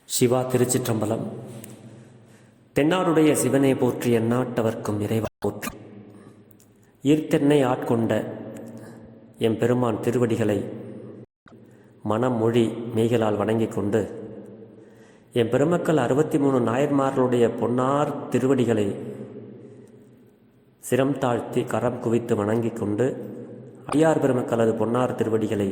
சிவா திருச்சிற்றம்பலம். தென்னாடுடைய சிவனை போற்றி எந்நாட்டவர்க்கும் இறைவா போற்றி. ஈர்த்தென்னை ஆட்கொண்ட எம் பெருமான் திருவடிகளை மனம் மொழி மெய்களால் வணங்கிக் கொண்டு என் பெருமக்கள் 63 நாயன்மார்களுடைய பொன்னார் திருவடிகளை சிரம் தாழ்த்தி கரம் குவித்து வணங்கிக் கொண்டு அடியார் பெருமக்களது பொன்னார் திருவடிகளை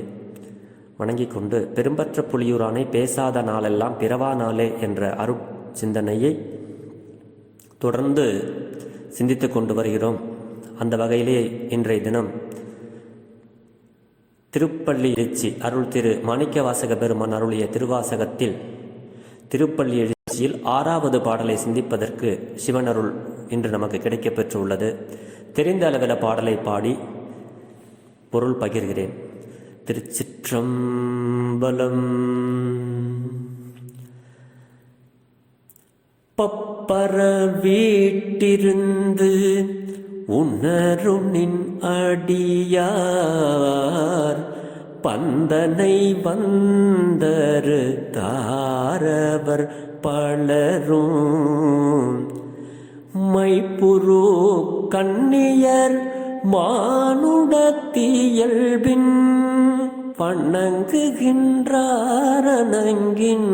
வணங்கிக் கொண்டு பெரும்பற்ற புலியூரானை பேசாத நாளெல்லாம் பிறவா நாளே என்ற அருட் சிந்தனையை தொடர்ந்து சிந்தித்து கொண்டு வருகிறோம். அந்த வகையிலே இன்றைய தினம் திருப்பள்ளி எழுச்சி அருள் திரு மாணிக்க வாசக பெருமான் அருளிய திருவாசகத்தில் திருப்பள்ளி எழுச்சியில் 6வது பாடலை சிந்திப்பதற்கு சிவனருள் இன்று நமக்கு கிடைக்கப் பெற்றுள்ளது. தெரிந்த அளவில் பாடலை பாடி பொருள் பகிர்கிறேன். திருச்சிற்றம்பலம். பப்பர வீட்டிருந்து உணரும் நின் அடியார் பந்தனை வந்தரு தாரவர் பலரும் மைப்புரு கண்ணியர் மானுடத்தியல்பின் வணங்குகின்றாரனங்கின்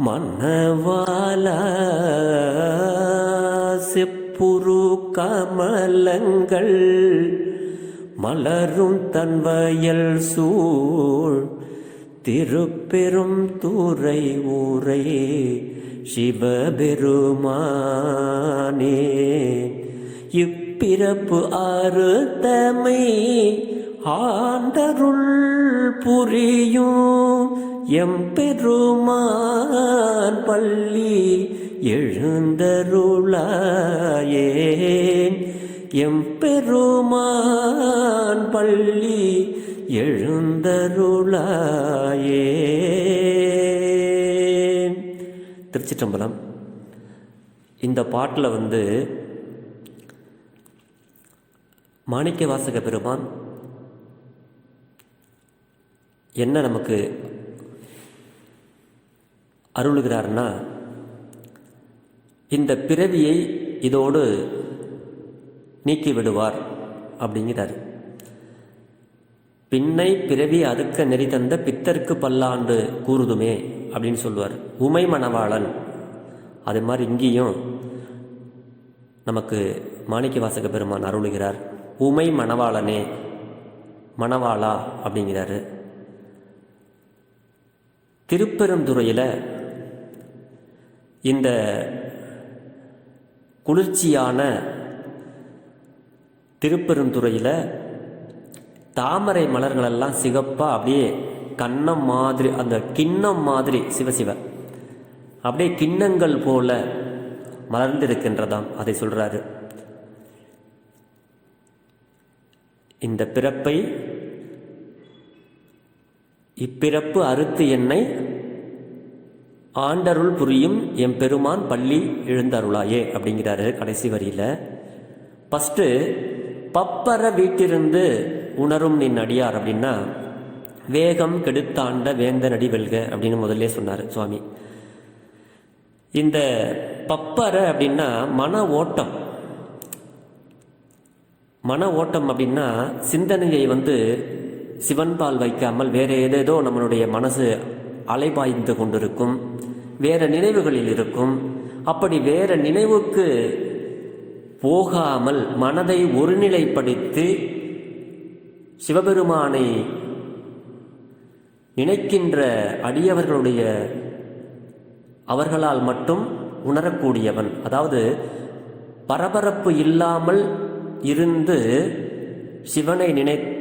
மன்னவால செப்புரு கமலங்கள் மலரும் தன்வயல் சூழ் திருப்பெரும் தூரை ஊரை சிவபெருமானே இப்பிறப்பு அறுத்தமை ஆண்டருள் புரியும் எம்பெருமான் பள்ளி எழுந்தருளாயே எம்பெருமான் பள்ளி எழுந்தருளாயே. திருச்சிற்றம்பலம். இந்த பாட்டில் மாணிக்க வாசக பெருமான் என்ன நமக்கு அருளுகிறார்னா, இந்த பிறவியை இதோடு நீக்கி விடுவார் அப்படிங்கிறார். பின்னை பிறவி அதுக்க நெறி தந்த பித்தருக்கு பல்லாண்டு கூறுதுமே அப்படின்னு சொல்லுவார். உமை மணவாளன். அது மாதிரி இங்கேயும் நமக்கு மாணிக்க வாசக பெருமான் அருளுகிறார். உமை மணவாளனே, மணவாளா அப்படிங்கிறாரு. திருப்பெருந்துறையில் இந்த குளிர்ச்சியான திருப்பெருந்துறையில் தாமரை மலர்களெல்லாம் சிகப்பாக அப்படியே கன்னம் மாதிரி, அந்த கிண்ணம் மாதிரி சிவசிவ அப்படியே கிண்ணங்கள் போல மலர்ந்திருக்கின்றதாம். அதை சொல்றாரு. இந்த பிறப்பை இப்பிறப்பு அறுத்து என்னை ஆண்டருள் புரியும் எம் பெருமான் பள்ளி எழுந்தருளாயே அப்படிங்கிறாரு கடைசி வரியில். ஃபஸ்ட்டு பப்பர வீட்டிருந்து உணரும் நின் அடியார் அப்படின்னா வேகம் கெடுத்தாண்ட வேந்தனடி வெல்க அப்படின்னு முதல்ல சொன்னார் சுவாமி. இந்த பப்பர அப்படின்னா மன ஓட்டம். மன ஓட்டம் அப்படின்னா சிந்தனையை சிவன்பால் வைக்காமல் வேறு ஏதேதோ நம்மளுடைய மனசு அலைபாய்ந்து கொண்டிருக்கும், வேறு நினைவுகளில் இருக்கும். அப்படி வேறு நினைவுக்கு போகாமல் மனதை ஒருநிலைப்படுத்தி சிவபெருமானை நினைக்கின்ற அடியவர்களுடைய அவர்களால் மட்டும் உணரக்கூடியவன். அதாவது பரபரப்பு இல்லாமல் இருந்து சிவனை நினைத்த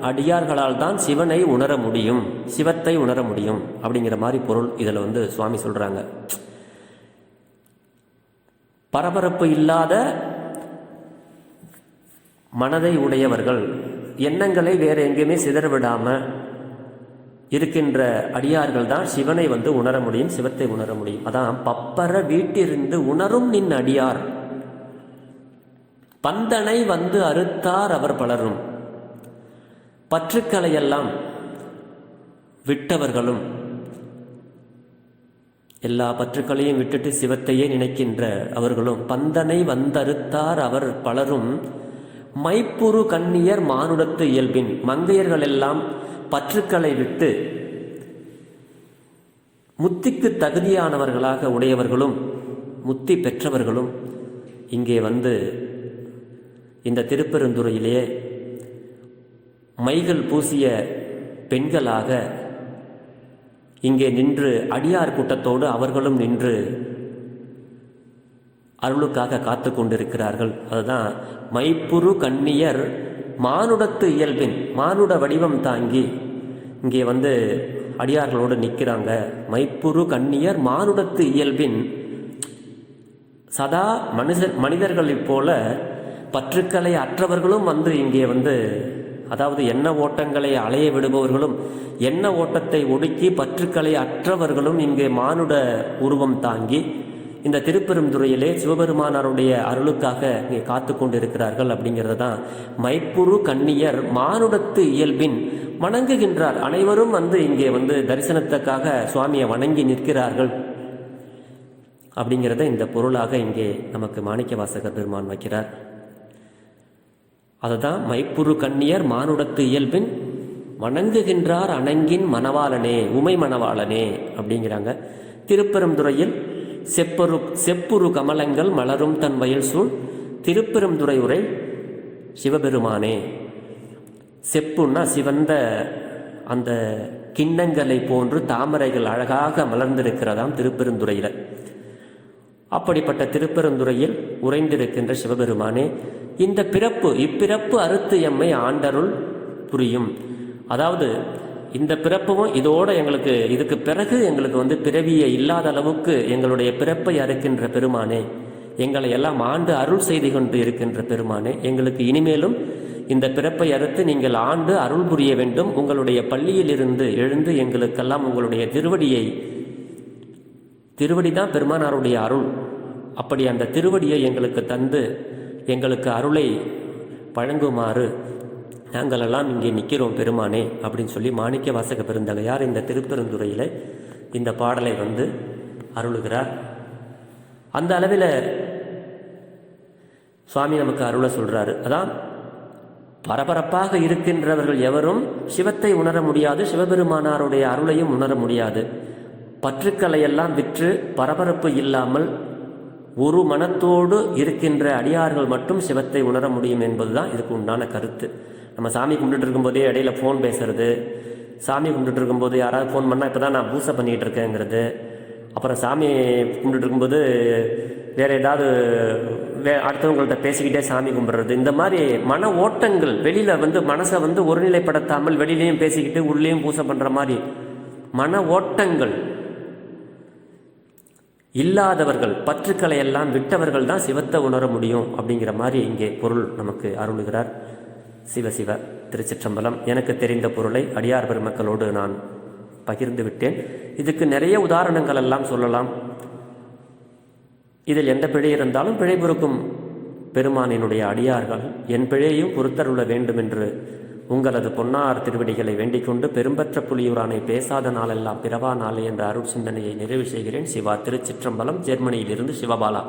அடியார்களால் தான் சிவனை உணர முடியும், சிவத்தை உணர முடியும் அப்படிங்கிற மாதிரி பொருள் இதில் சுவாமி சொல்றாங்க. பரபரப்பு இல்லாத மனதை உடையவர்கள், எண்ணங்களை வேற எங்கேயுமே சிதறவிடாம இருக்கின்ற அடியார்கள் தான் சிவனை உணர முடியும், சிவத்தை உணர முடியும். அதான் பப்பர வீட்டிருந்து உணரும் நின் அடியார் பந்தனை அறுத்தார் அவர் பலரும். பற்றுக்களையெல்லாம் விட்டவர்களும் எல்லா பற்றுக்களையும் விட்டுட்டு சிவத்தையே நினைக்கின்ற அவர்களும், பந்தனை வந்தறுத்தார் அவர் பலரும் மைப்புறு கண்ணியர் மானுடத்து இயல்பின், மங்கையர்கள் எல்லாம் பற்றுக்களை விட்டு முத்திக்கு தகுதியானவர்களாக உடையவர்களும் முத்தி பெற்றவர்களும் இங்கே வந்து இந்த திருப்பெருந்துறையிலே மைகள் பூசிய பெண்களாக இங்கே நின்று அடியார் கூட்டத்தோடு அவர்களும் நின்று அருளுக்காக காத்து கொண்டிருக்கிறார்கள். அதுதான் மைப்புறு கண்ணியர் மானுடத்து இயல்பின், மானுட வடிவம் தாங்கி இங்கே வந்து அடியார்களோடு நிற்கிறாங்க. மைப்புறு கண்ணியர் மானுடத்து இயல்பின், சதா மனிதர்களைப் போல பற்றுக்களை அற்றவர்களும் வந்து இங்கே வந்து, அதாவது எண்ண ஓட்டங்களை அலைய விடுபவர்களும் எண்ண ஓட்டத்தை ஒடுக்கி பற்றுக்களை அற்றவர்களும் இங்கே மானுட உருவம் தாங்கி இந்த திருப்பெருந்துறையிலே சிவபெருமானாருடைய அருளுக்காக இங்கே காத்து கொண்டிருக்கிறார்கள். அப்படிங்கிறது தான் மைப்புறு கண்ணியர் மானுடத்து இயல்பின் வணங்குகின்றார். அனைவரும் வந்து இங்கே வந்து தரிசனத்துக்காக சுவாமியை வணங்கி நிற்கிறார்கள். அப்படிங்கிறத இந்த பொருளாக இங்கே நமக்கு மாணிக்கவாசகர் பெருமான் வைக்கிறார். அதுதான் மைப்புறு கண்ணியர் மானுடத்து இயல்பின் வணங்குகின்றார் அணங்கின் மணவாளனே, உமை மணவாளனே அப்படிங்கிறாங்க. திருப்பெருந்துறையில் செப்புரு கமலங்கள் மலரும் தன் வயல் சூழ் திருப்பெருந்துறை உரை சிவபெருமானே. செப்புன்னா சிவந்த அந்த கிண்ணங்களை போன்று தாமரைகள் அழகாக மலர்ந்திருக்கிறதாம் திருப்பெருந்துறையில். அப்படிப்பட்ட திருப்பெருந்துறையில் உறைந்திருக்கின்ற சிவபெருமானே, இந்த இப்பிறப்பு அறுத்து எம்மை ஆண்டருள் புரியும். அதாவது இந்த பிறப்பும் இதோட எங்களுக்கு, இதுக்கு பிறகு எங்களுக்கு வந்து பிறவியை இல்லாத அளவுக்கு எங்களுடைய பிறப்பை அறுக்கின்ற பெருமானே, எங்களை எல்லாம் ஆண்டு அருள் செய்து கொண்டு இருக்கின்ற பெருமானே, எங்களுக்கு இனிமேலும் இந்த பிறப்பை அறுத்து நீங்கள் ஆண்டு அருள் புரிய வேண்டும். உங்களுடைய பள்ளியிலிருந்து எழுந்து எங்களுக்கெல்லாம் உங்களுடைய திருவடி தான் பெருமானாருடைய அருள். அப்படி அந்த திருவடியை எங்களுக்கு தந்து எங்களுக்கு அருளை வழங்குமாறு நாங்களெல்லாம் இங்கே நிற்கிறோம் பெருமானே அப்படின்னு சொல்லி மாணிக்கவாசக பெருந்தகையார் இந்த திருப்பெருந்துறையில் இந்த பாடலை வந்து அருளுகிறார். அந்த அளவில் சுவாமி நமக்கு அருளை சொல்கிறாரு. அதான் பரபரப்பாக இருக்கின்றவர்கள் எவரும் சிவத்தை உணர முடியாது, சிவபெருமானாருடைய அருளையும் உணர முடியாது. பற்றுக்களையெல்லாம் விற்று பரபரப்பு இல்லாமல் ஒரு மனத்தோடு இருக்கின்ற அடியார்கள் மட்டும் சிவத்தை உணர முடியும் என்பதுதான் இதுக்கு உண்டான கருத்து. நம்ம சாமி கும்பிட்டு இருக்கும்போதே இடையில ஃபோன் பேசுறது, சாமி கும்பிட்டு இருக்கும்போது யாராவது ஃபோன் பண்ணால் இப்போ தான் நான் பூசை பண்ணிகிட்டு இருக்கேங்கிறது, அப்புறம் சாமி கும்பிட்டு இருக்கும்போது வேறு ஏதாவது அடுத்தவங்கள்ட்ட பேசிக்கிட்டே சாமி கும்பிட்றது, இந்த மாதிரி மன ஓட்டங்கள் வெளியில் வந்து மனசை வந்து ஒருநிலைப்படுத்தாமல் வெளியிலையும் பேசிக்கிட்டு உள்ளேயும் பூசை பண்ணுற மாதிரி மன ஓட்டங்கள் இல்லாதவர்கள், பற்றுக்களை எல்லாம் விட்டவர்கள் தான் சிவத்தை உணர முடியும் அப்படிங்கிற மாதிரி இங்கே பொருள் நமக்கு அருளுகிறார். சிவசிவ திருச்சிற்றம்பலம். எனக்கு தெரிந்த பொருளை அடியார் பெருமக்களோடு நான் பகிர்ந்து விட்டேன். இதுக்கு நிறைய உதாரணங்கள் எல்லாம் சொல்லலாம். இதில் எந்த பிழை இருந்தாலும் பிழை பொறுக்கும் பெருமானினுடைய அடியார்கள் என் பிழையையும் பொறுத்தருள வேண்டும் என்று உங்களது பொன்னார் திருவடிகளை வேண்டிக் கொண்டு பெரும்பற்ற புலியூரானை பேசாத நாளெல்லாம் பிறவா நாளே என்ற அருள் சிந்தனையை நிறைவு செய்கிறேன். சிவா திருச்சிற்றம்பலம், ஜெர்மனியிலிருந்து சிவபாலா.